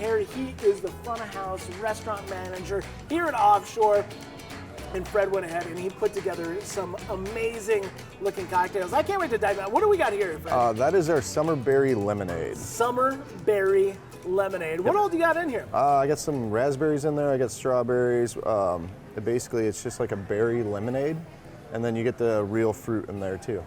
here. He is the front of house restaurant manager here at Offshore. And Fred went ahead and he put together some amazing looking cocktails. I can't wait to dive in. What do we got here, Fred? That is our Summer Berry Lemonade. Summer Berry Lemonade. What all do you got in here? I got some raspberries in there. I got strawberries. Basically, it's just like a berry lemonade. And then you get the real fruit in there, too.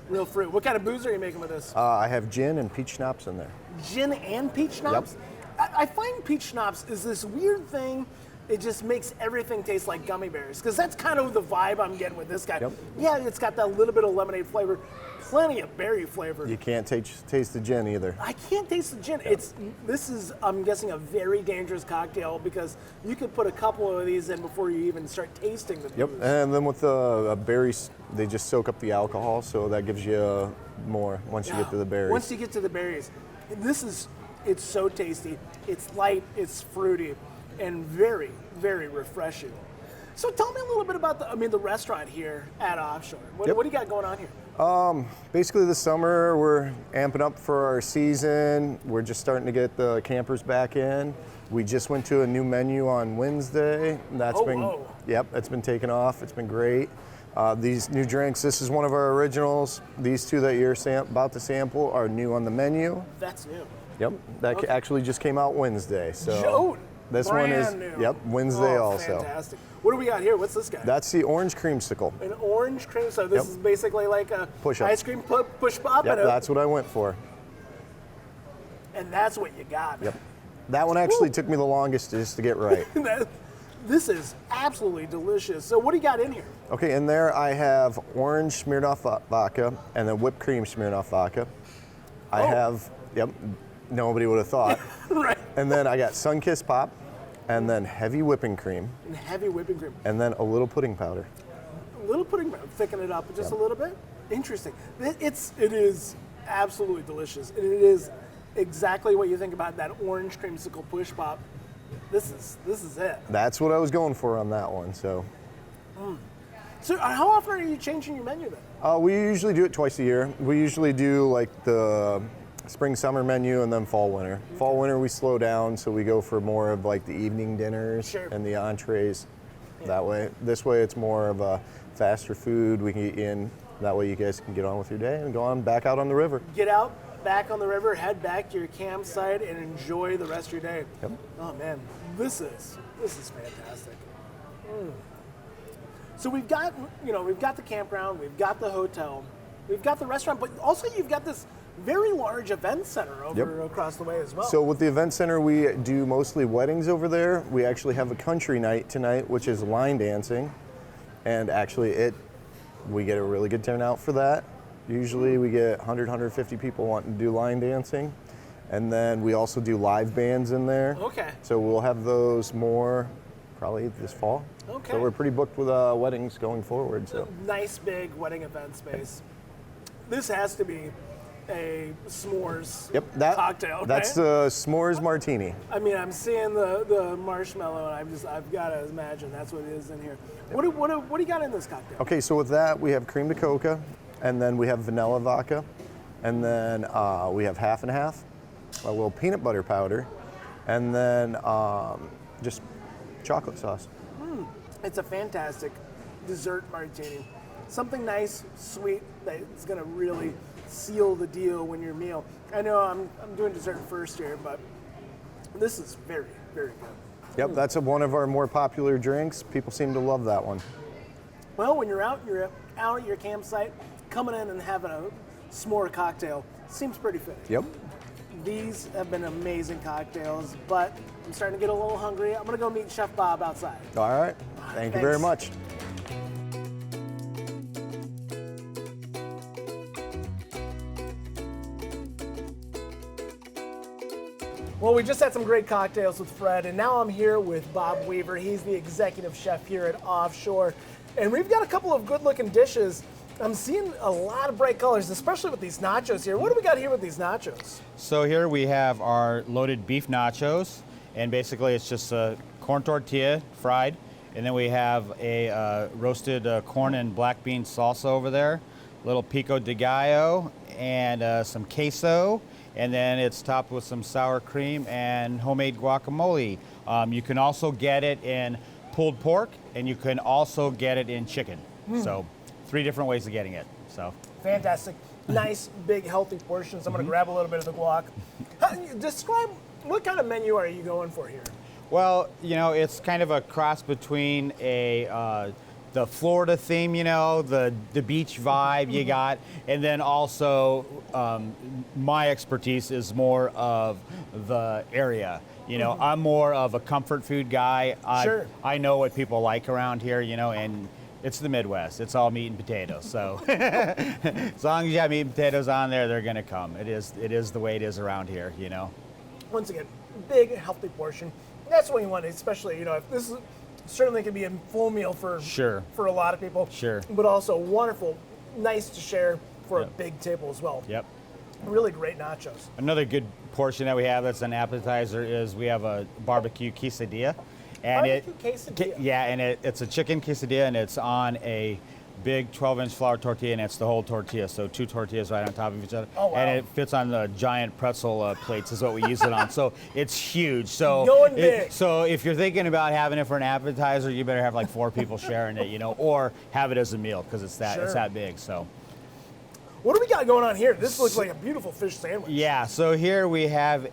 Real fruit. What kind of booze are you making with this? I have gin and peach schnapps in there. Gin and peach schnapps? Yep. I find peach schnapps is this weird thing. It just makes everything taste like gummy bears, because that's kind of the vibe I'm getting with this guy. Yep. Yeah, it's got that little bit of lemonade flavor, plenty of berry flavor. You can't taste the gin either. I can't taste the gin. Yep. This is, I'm guessing, a very dangerous cocktail, because you could put a couple of these in before you even start tasting the booze. Yep, and then with the berries, they just soak up the alcohol, so that gives you more once you get to the berries. Once you get to the berries, it's so tasty. It's light, it's fruity, and very, very refreshing. So tell me a little bit about the restaurant here at Offshore. What do you got going on here? Basically this summer, we're amping up for our season. We're just starting to get the campers back in. We just went to a new menu on Wednesday. It's been taken off. It's been great. These new drinks, this is one of our originals. These two that you're about to sample are new on the menu. That's new. Yep, that actually just came out Wednesday. So this one is new. Wednesday also. Fantastic. What do we got here? What's this guy? That's the orange creamsicle. An orange cream. So this is basically like a ice cream push pop. Yep, that's what I went for. And that's what you got. Yep. That one actually took me the longest just to get right. This is absolutely delicious. So what do you got in here? Okay, in there I have orange Smirnoff vodka and then whipped cream Smirnoff vodka. I have, nobody would have thought. Right. And then I got Sunkist Pop, and then heavy whipping cream. And heavy whipping cream. And then a little pudding powder. A little pudding powder, thicken it up just a little bit. Interesting. It is absolutely delicious. And it is exactly what you think about that orange creamsicle push pop. This is it. That's what I was going for on that one. So. So how often are you changing your menu then? We usually do it twice a year. We usually do like the spring summer menu and then fall winter. Okay. Fall winter we slow down, so we go for more of like the evening dinners and the entrees. That way. This way it's more of a faster food. We can get in. That way you guys can get on with your day and go on back out on the river. Get out, back on the river, head back to your campsite and enjoy the rest of your day. Yep. Oh man, this is fantastic. So we've got the campground, we've got the hotel, we've got the restaurant, but also you've got this very large event center over across the way as well. So with the event center, we do mostly weddings over there. We actually have a country night tonight, which is line dancing, and actually we get a really good turnout for that. Usually we get 100, 150 people wanting to do line dancing. And then we also do live bands in there. Okay. So we'll have those more probably this fall. Okay. So we're pretty booked with weddings going forward. So nice big wedding event space. This has to be a s'mores cocktail. That's the s'mores martini. I mean, I'm seeing the marshmallow, and I've got to imagine that's what it is in here. What do you got in this cocktail? Okay, so with that we have cream de coca, and then we have vanilla vodka, and then we have half and half, a little peanut butter powder, and then just chocolate sauce. It's a fantastic dessert martini. Something nice, sweet, that's going to really seal the deal when your meal. I know I'm doing dessert first here, but this is very, very good. Yep, that's one of our more popular drinks. People seem to love that one. Well, when you're out at your campsite, coming in and having a s'more cocktail seems pretty fitting. Yep. These have been amazing cocktails, but I'm starting to get a little hungry. I'm going to go meet Chef Bob outside. All right. Thank you very much. Well, we just had some great cocktails with Fred, and now I'm here with Bob Weaver. He's the executive chef here at Offshore. And we've got a couple of good-looking dishes. I'm seeing a lot of bright colors, especially with these nachos here. What do we got here with these nachos? So here we have our loaded beef nachos, and basically it's just a corn tortilla fried, and then we have a roasted corn and black bean salsa over there, a little pico de gallo, and some queso, and then it's topped with some sour cream and homemade guacamole. You can also get it in pulled pork, and you can also get it in chicken. So 3 different ways of getting it. So fantastic. Nice, big, healthy portions. I'm going to grab a little bit of the guac. Describe, what kind of menu are you going for here? Well, it's kind of a cross between the Florida theme, the beach vibe you got, and then also my expertise is more of the area. I'm more of a comfort food guy. Sure. I know what people like around here, and it's the Midwest. It's all meat and potatoes. So as long as you have meat and potatoes on there, they're going to come. It is the way it is around here, Once again, big, healthy portion. That's what you want, especially, if this is certainly can be a full meal for a lot of people. Sure. But also wonderful, nice to share for a big table as well. Yep. Really great nachos. Another good portion that we have that's an appetizer is we have a barbecue quesadilla. And quesadilla? Yeah, and it's a chicken quesadilla, and it's on a big 12-inch flour tortilla, and it's the whole tortilla, so 2 tortillas right on top of each other. Oh, wow. And it fits on the giant pretzel plates is what we use it on. So it's huge. So Going big. So if you're thinking about having it for an appetizer, you better have like 4 people sharing it, or have it as a meal because it's that big. So. What do we got going on here? This looks like a beautiful fish sandwich. Yeah, so here we have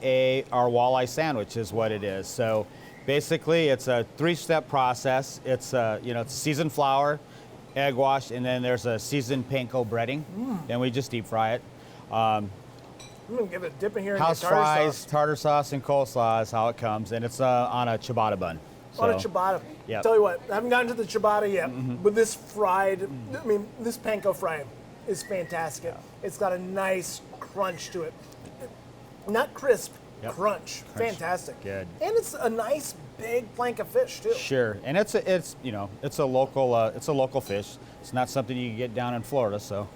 our walleye sandwich is what it is. So basically it's a 3-step process. It's it's seasoned flour, egg wash, and then there's a seasoned panko breading. Then we just deep fry it. I'm gonna give it a dip in here. House and get tartar fries, sauce. tartar sauce, and coleslaw is how it comes, and it's on a ciabatta bun. On a ciabatta. Yep. Tell you what, I haven't gotten to the ciabatta yet, but this fried, this panko fry is fantastic. Yeah. It's got a nice crunch to it. Not crisp, Yep. crunch. Fantastic. Good. And it's a nice big plank of fish too. Sure, and it's a local fish. It's not something you can get down in Florida, so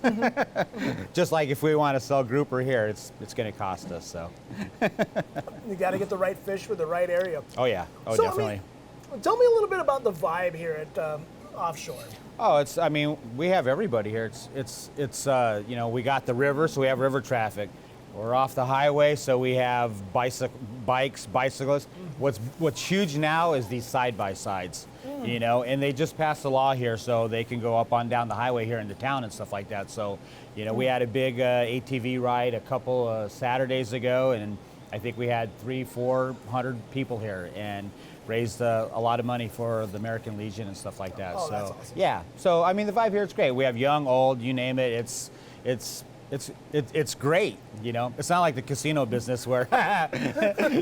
just like if we want to sell grouper here, it's going to cost us. So You got to get the right fish for the right area. oh yeah, So, definitely. Tell me a little bit about the vibe here at Offshore. Oh, we have everybody here. It's we got the river, so we have river traffic. We're off the highway, so we have bikes, bicyclists. What's huge now is these side-by-sides, and they just passed a law here so they can go up on down the highway here in the town and stuff like that. So, we had a big ATV ride a couple Saturdays ago, and I think we had 300-400 people here and raised a lot of money for the American Legion and stuff like that. Oh, so that's awesome. yeah, so the vibe here is great. We have young, old, you name it. It's great, It's not like the casino business where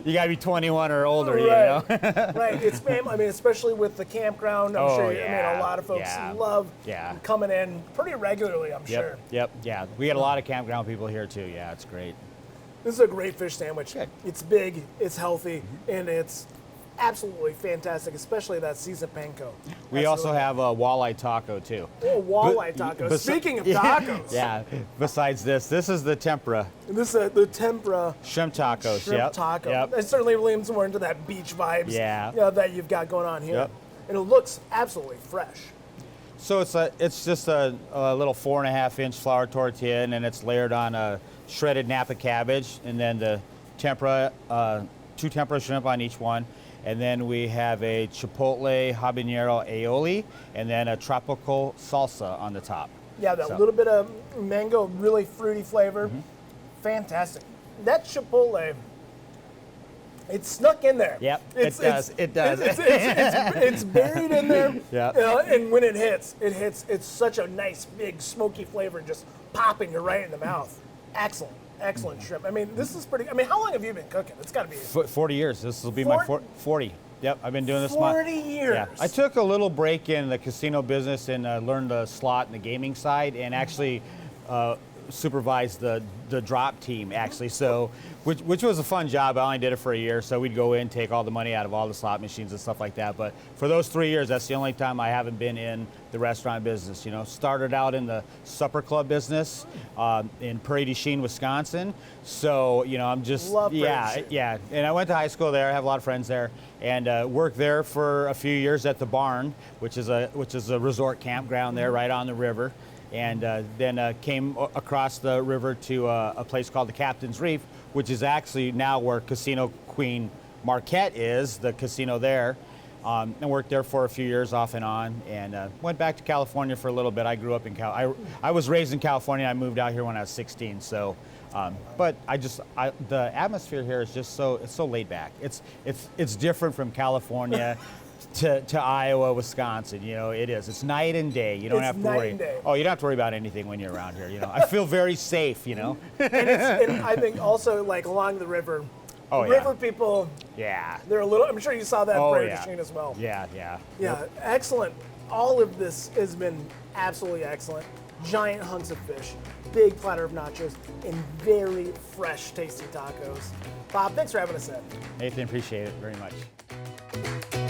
you gotta be 21 or older, Right. Right. It's especially with the campground. I'm sure. Yeah. A lot of folks Yeah. love Yeah. coming in pretty regularly. I'm sure. Yep, yeah. We get a lot of campground people here too. Yeah, it's great. This is a great fish sandwich. Good. It's big, it's healthy, and it's absolutely fantastic, especially that seasoned panko. We also have a walleye taco too. Oh, walleye tacos. Speaking of tacos. Yeah. Besides this is the tempura This is the tempura shrimp tacos. shrimp taco. Yep. It certainly leans more into that beach vibes Yeah. that you've got going on here. Yep. And it looks absolutely fresh. So it's just a little 4.5-inch flour tortilla, and then it's layered on a shredded Napa cabbage, and then the tempura, 2 tempura shrimp on each one. And then we have a chipotle habanero aioli, and then a tropical salsa on the top. Yeah, that little bit of mango, really fruity flavor. Fantastic. That chipotle, it snuck in there. Yep, it does. It's buried in there. Yeah. And when it hits, it's such a nice, big, smoky flavor just popping you right in the mouth. Excellent shrimp. This is pretty. How long have you been cooking? It's got to be 40 years. This will be my 40. Yep, I've been doing this. 40 years. Yeah, I took a little break in the casino business and learned the slot and the gaming side, and actually supervised the drop team actually. So, which was a fun job. I only did it for a year, so we'd go in, take all the money out of all the slot machines and stuff like that. But for those 3 years, that's the only time I haven't been in the restaurant business. Started out in the supper club business in Prairie du Chien, Wisconsin. So I'm just Love yeah. And I went to high school there. I have a lot of friends there, and worked there for a few years at the Barn, which is a resort campground there right on the river. and then came across the river to a place called the Captain's Reef, which is actually now where Casino Queen Marquette is, the casino there. And worked there for a few years off and on, and went back to California for a little bit. I grew up in I was raised in California. I moved out here when I was 16. So, but the atmosphere here is just it's so laid back. It's different from California to Iowa, Wisconsin. You know, it is. It's night and day. You don't have to worry. Oh, you don't have to worry about anything when you're around here. You know, I feel very safe. You know. And I think also like along the river. Oh, river people, they're a little, I'm sure you saw that Brady Sheen as well. Yeah. Yep. Excellent. All of this has been absolutely excellent. Giant hunks of fish, big platter of nachos, and very fresh, tasty tacos. Bob, thanks for having us in. Nathan, appreciate it very much.